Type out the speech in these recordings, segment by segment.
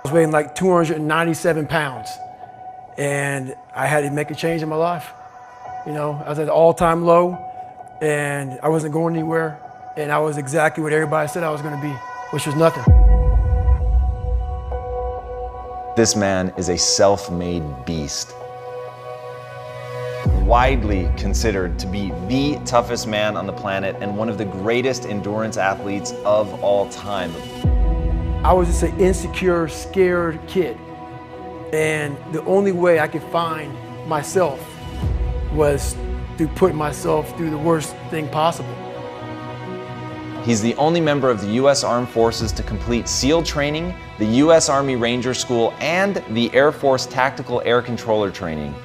was weighing like 297 pounds, and I had to make a change in my life. You know, I was at an all-time low, and I wasn't going anywhere, and I was exactly what everybody said I was going to be, which was nothing. This man is a self-made beast. Widely considered to be the toughest man on the planet and one of the greatest endurance athletes of all time. I was just an insecure, scared kid. And the only way I could find myself was to put myself through the worst thing possible. He's the only member of the U.S. Armed Forces to complete SEAL training, the U.S. Army Ranger School, and the Air Force Tactical Air Controller training.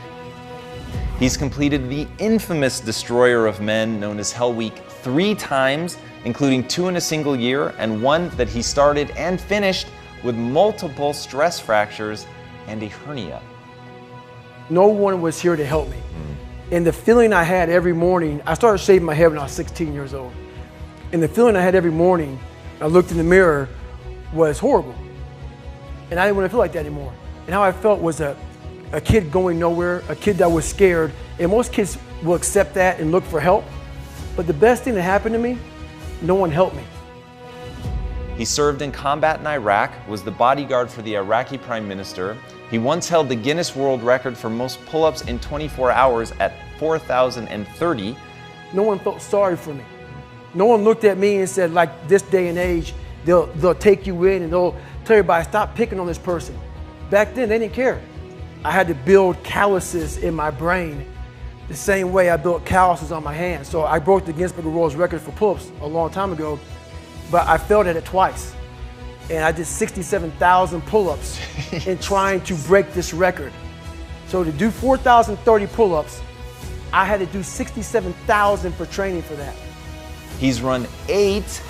He's completed the infamous Destroyer of Men known as Hell Week 3 times, including 2 in a single year, and one that he started and finished with multiple stress fractures and a hernia. No one was here to help me. And the feeling I had every morning, I started shaving my head when I was 16 years old. And the feeling I had every morning, I looked in the mirror, was horrible. And I didn't want to feel like that anymore. And how I felt was a kid going nowhere, a kid that was scared. And most kids will accept that and look for help. But the best thing that happened to me, no one helped me. He served in combat in Iraq, was the bodyguard for the Iraqi Prime Minister. He once held the Guinness World Record for most pull-ups in 24 hours at 4,030. No one felt sorry for me. No one looked at me and said, like this day and age, they'll take you in and they'll tell everybody, stop picking on this person. Back then, they didn't care. I had to build calluses in my brain the same way I built calluses on my hands. So I broke the Guinness Book of World Records for pull-ups a long time ago, but I failed at it twice. And I did 67,000 pull-ups in trying to break this record. So to do 4,030 pull-ups, I had to do 67,000 for training for that. He's run eight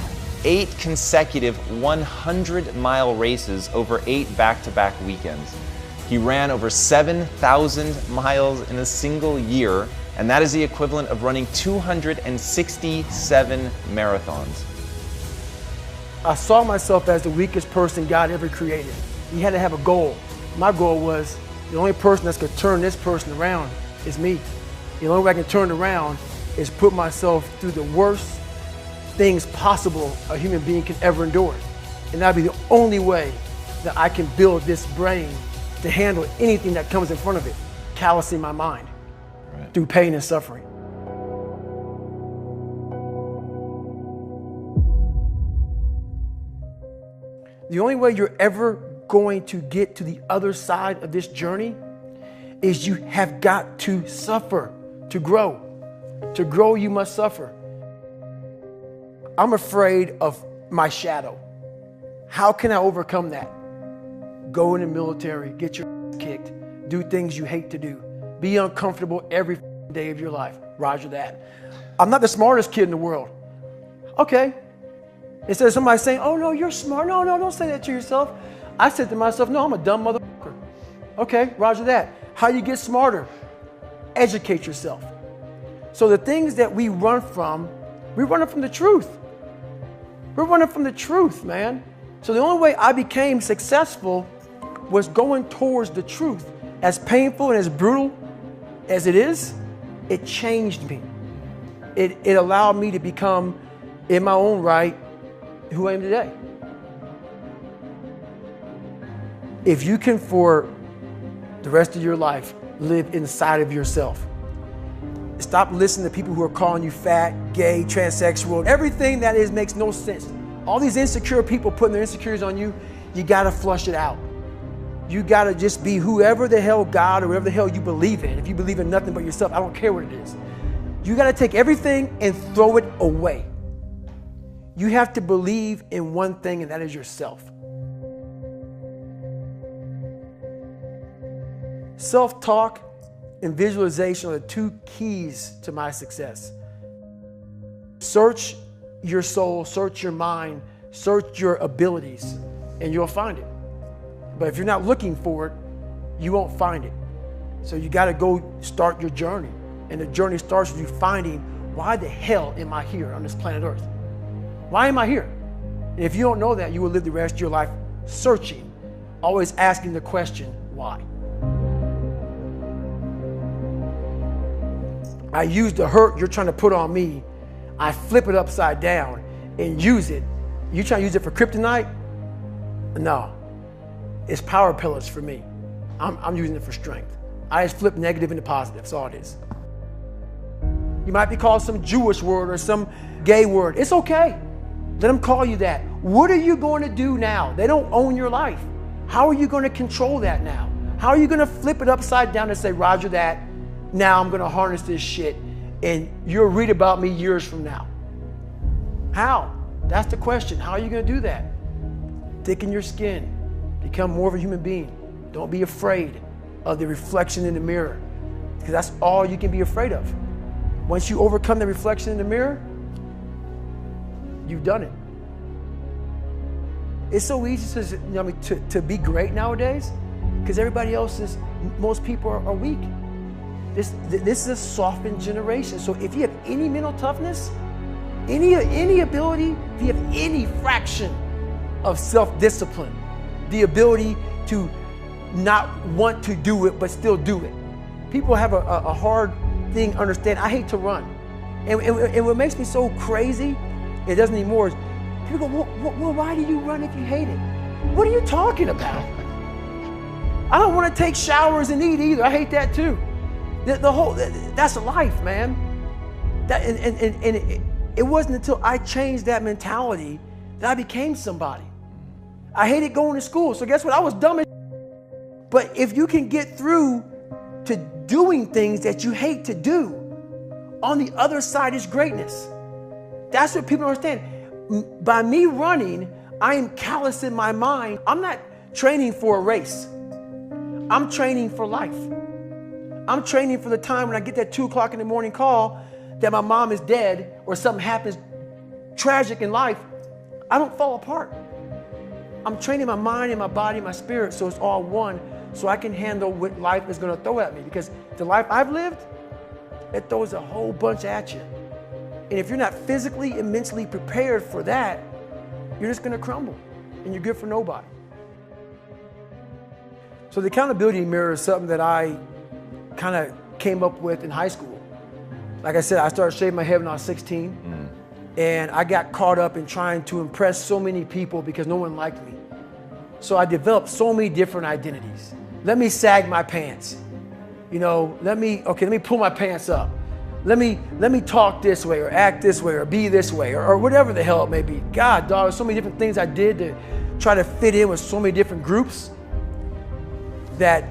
consecutive 100-mile races over 8 back-to-back weekends. He ran over 7,000 miles in a single year, and that is the equivalent of running 267 marathons. I saw myself as the weakest person God ever created. He had to have a goal. My goal was the only person that's going to turn this person around is me. The only way I can turn it around is put myself through the worst things possible a human being can ever endure. And that'd be the only way that I can build this brain to handle anything that comes in front of it, callousing my mind through pain and suffering. The only way you're ever going to get to the other side of this journey is you have got to suffer to grow. To grow, you must suffer. I'm afraid of my shadow. How can I overcome that? Go in the military, get your ass kicked, do things you hate to do, be uncomfortable every day of your life. Roger that. I'm not the smartest kid in the world. Okay. Instead of somebody saying, oh no, you're smart. No, don't say that to yourself. I said to myself, no, I'm a dumb motherfucker. Okay, roger that. How do you get smarter? Educate yourself. So the things that we run from the truth. We're running from the truth, man. So the only way I became successful was going towards the truth. As painful and as brutal as it is, it changed me. It allowed me to become, in my own right, who I am today. If you can, for the rest of your life, live inside of yourself, stop listening to people who are calling you fat, gay, transsexual. Everything that is makes no sense. All these insecure people putting their insecurities on you, you gotta flush it out. You gotta just be whoever the hell God or whatever the hell you believe in. If you believe in nothing but yourself, I don't care what it is. You gotta take everything and throw it away. You have to believe in one thing, and that is yourself. Self-talk and visualization are the 2 keys to my success. Search your soul, search your mind, search your abilities, and you'll find it. But if you're not looking for it, you won't find it. So you gotta go start your journey. And the journey starts with you finding, why the hell am I here on this planet Earth? Why am I here? And if you don't know that, you will live the rest of your life searching always asking the question, why? I use the hurt you're trying to put on me, I flip it upside down and use it. You trying to use it for kryptonite? No, it's power pillars for me. I'm using it for strength. I just flip negative into positive, that's all it is. You might be called some Jewish word or some gay word. It's okay. Let them call you that. What are you going to do now? They don't own your life. How are you going to control that now? How are you going to flip it upside down and say, Roger that, now I'm going to harness this shit and you'll read about me years from now? How? That's the question. How are you going to do that? Thicken your skin. Become more of a human being. Don't be afraid of the reflection in the mirror, because that's all you can be afraid of. Once you overcome the reflection in the mirror, you've done it. It's so easy to be great nowadays, because everybody else is, most people are weak. This is a softened generation. So if you have any mental toughness, any ability, if you have any fraction of self-discipline, the ability to not want to do it but still do it. People have a hard thing understand. I hate to run. And what makes me so crazy, it doesn't anymore, is people go, well, why do you run if you hate it? What are you talking about? I don't want to take showers and eat either. I hate that too. That's life, man. It wasn't until I changed that mentality that I became somebody. I hated going to school, so guess what? I was dumb as shit. But if you can get through to doing things that you hate to do, on the other side is greatness. That's what people don't understand. By me running, I am callous in my mind. I'm not training for a race. I'm training for life. I'm training for the time when I get that 2 o'clock in the morning call that my mom is dead or something happens tragic in life. I don't fall apart. I'm training my mind and my body and my spirit so it's all one, so I can handle what life is going to throw at me. Because the life I've lived, it throws a whole bunch at you. And if you're not physically and mentally prepared for that, you're just going to crumble and you're good for nobody. So the accountability mirror is something that I kind of came up with in high school. Like I said, I started shaving my head when I was 16. And I got caught up in trying to impress so many people because no one liked me. So I developed so many different identities. Let me sag my pants. Let me pull my pants up. Let me talk this way or act this way or be this way or whatever the hell it may be. God, dog, there's so many different things I did to try to fit in with so many different groups that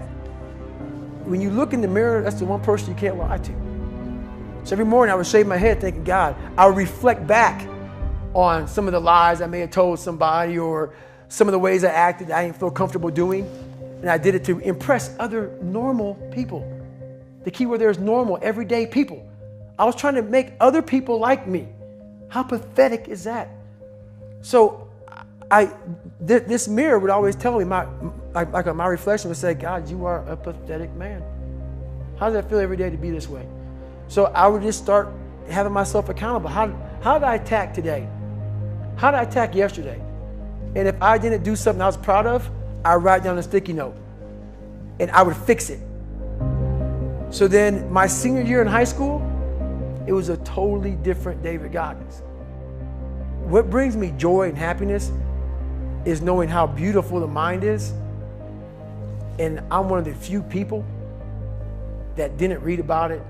when you look in the mirror, that's the one person you can't lie to. So every morning I would shave my head thinking, God, I would reflect back on some of the lies I may have told somebody or some of the ways I acted that I didn't feel comfortable doing. And I did it to impress other normal people. The key word there is normal, everyday people. I was trying to make other people like me. How pathetic is that? So this mirror would always tell me, my reflection would say, God, you are a pathetic man. How does that feel every day to be this way? So I would just start having myself accountable. How did I attack today? How did I attack yesterday? And if I didn't do something I was proud of, I would write down a sticky note and I would fix it. So then my senior year in high school, it was a totally different David Goggins. What brings me joy and happiness is knowing how beautiful the mind is. And I'm one of the few people that didn't read about it,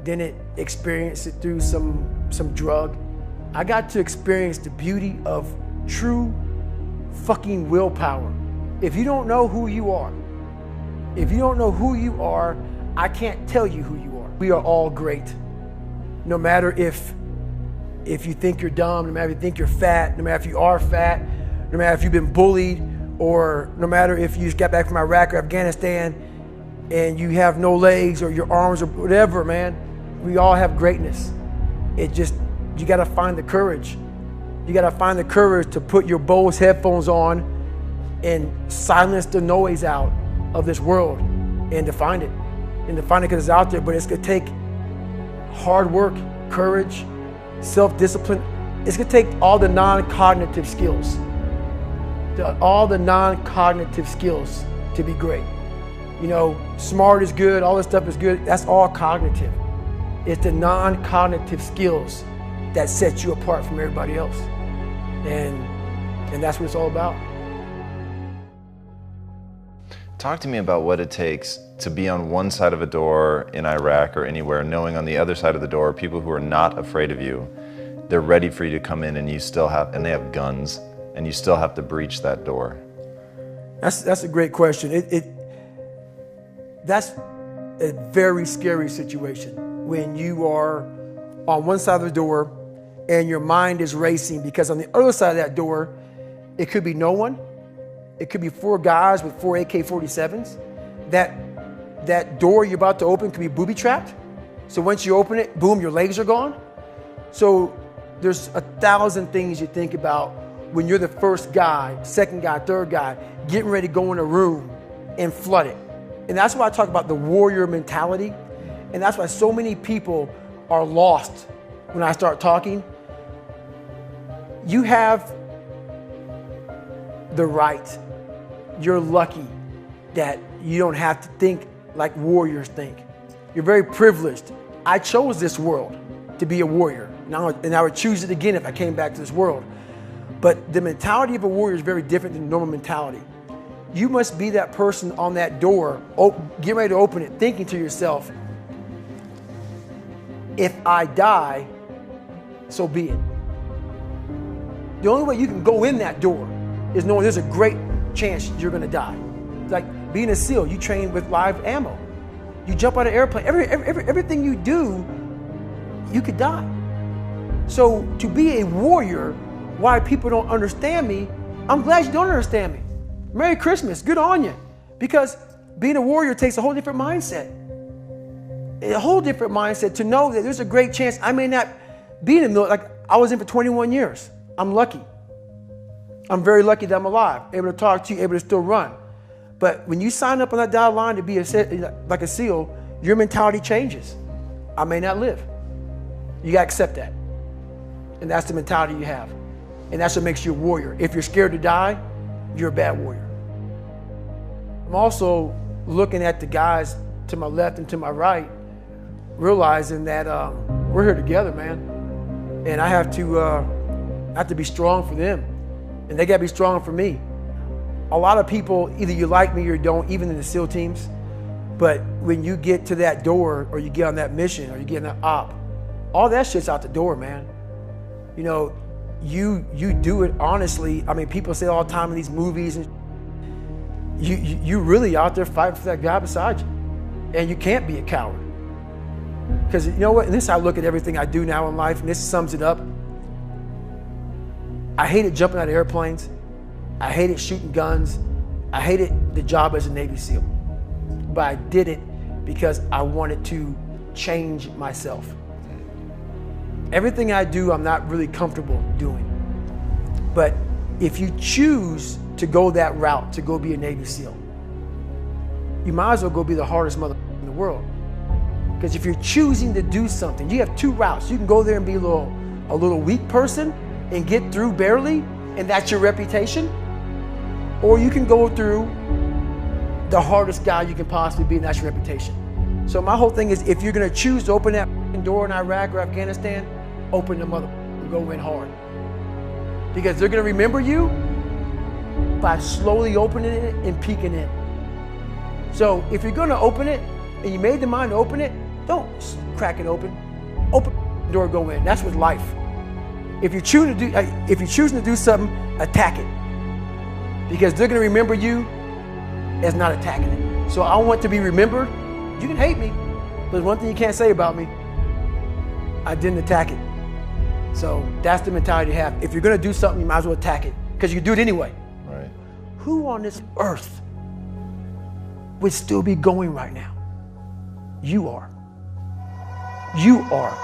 didn't experience it through some drug. I got to experience the beauty of true fucking willpower. If you don't know who you are, I can't tell you who you are. We are all great. No matter if you think you're dumb, no matter if you think you're fat, no matter if you are fat, no matter if you've been bullied, or no matter if you just got back from Iraq or Afghanistan and you have no legs or your arms or whatever, man. We all have greatness. You gotta find the courage. You gotta find the courage to put your Bose headphones on and silence the noise out of this world and to find it. And to find it because it's out there, but it's gonna take hard work, courage, self-discipline. It's gonna take all the non-cognitive skills. all the non-cognitive skills to be great. You know, smart is good, all this stuff is good. That's all cognitive. It's the non-cognitive skills that set you apart from everybody else. And that's what it's all about. Talk to me about what it takes to be on one side of a door in Iraq or anywhere, knowing on the other side of the door, people who are not afraid of you, they're ready for you to come in, and they have guns, and you still have to breach that door. That's a great question. That's a very scary situation when you are on one side of the door and your mind is racing, because on the other side of that door, it could be no one. It could be 4 guys with 4 AK-47s. That door you're about to open could be booby-trapped. So once you open it, boom, your legs are gone. So there's 1,000 things you think about when you're the first guy, second guy, third guy, getting ready to go in a room and flood it. And that's why I talk about the warrior mentality. And that's why so many people are lost when I start talking. You have the right. You're lucky that you don't have to think like warriors think. You're very privileged. I chose this world to be a warrior. And I would choose it again if I came back to this world. But the mentality of a warrior is very different than normal mentality. You must be that person on that door, get ready to open it, thinking to yourself, if I die, so be it. The only way you can go in that door is knowing there's a great chance you're gonna die. It's like being a SEAL, you train with live ammo. You jump out of an airplane, everything you do, you could die. So to be a warrior, why people don't understand me, I'm glad you don't understand me. Merry Christmas, good on you. Because being a warrior takes a whole different mindset. A whole different mindset to know that there's a great chance I may not be in the military. Like I was in for 21 years. I'm lucky. I'm very lucky that I'm alive, able to talk to you, able to still run. But when you sign up on that dotted line to be like a SEAL, your mentality changes. I may not live. You gotta accept that. And that's the mentality you have. And that's what makes you a warrior. If you're scared to die, you're a bad warrior. I'm also looking at the guys to my left and to my right, realizing that we're here together, man. And I have to be strong for them. And they gotta be strong for me. A lot of people, either you like me or you don't, even in the SEAL teams, but when you get to that door or you get on that mission or you get on that op, all that shit's out the door, man. You know, you do it honestly. I mean, people say all the time in these movies, and you really out there fighting for that guy beside you. And you can't be a coward. Because you know what, and this is how I look at everything I do now in life, and this sums it up. I hated jumping out of airplanes. I hated shooting guns. I hated the job as a Navy SEAL. But I did it because I wanted to change myself. Everything I do, I'm not really comfortable doing. But if you choose to go that route, to go be a Navy SEAL, you might as well go be the hardest mother in the world. Because if you're choosing to do something, you have 2 routes. You can go there and be a little weak person and get through barely, and that's your reputation. Or you can go through the hardest guy you can possibly be, and that's your reputation. So my whole thing is, if you're gonna choose to open that door in Iraq or Afghanistan, open the mother and go in hard. Because they're gonna remember you by slowly opening it and peeking in. So if you're gonna open it, and you made the mind to open it, don't crack it open. Open the door, go in. That's with life. If you're choosing to do something, attack it. Because they're gonna remember you as not attacking it. So I want to be remembered. You can hate me, but there's one thing you can't say about me. I didn't attack it. So that's the mentality you have. If you're gonna do something, you might as well attack it, because you can do it anyway. Right. Who on this earth would still be going right now? You are. You are.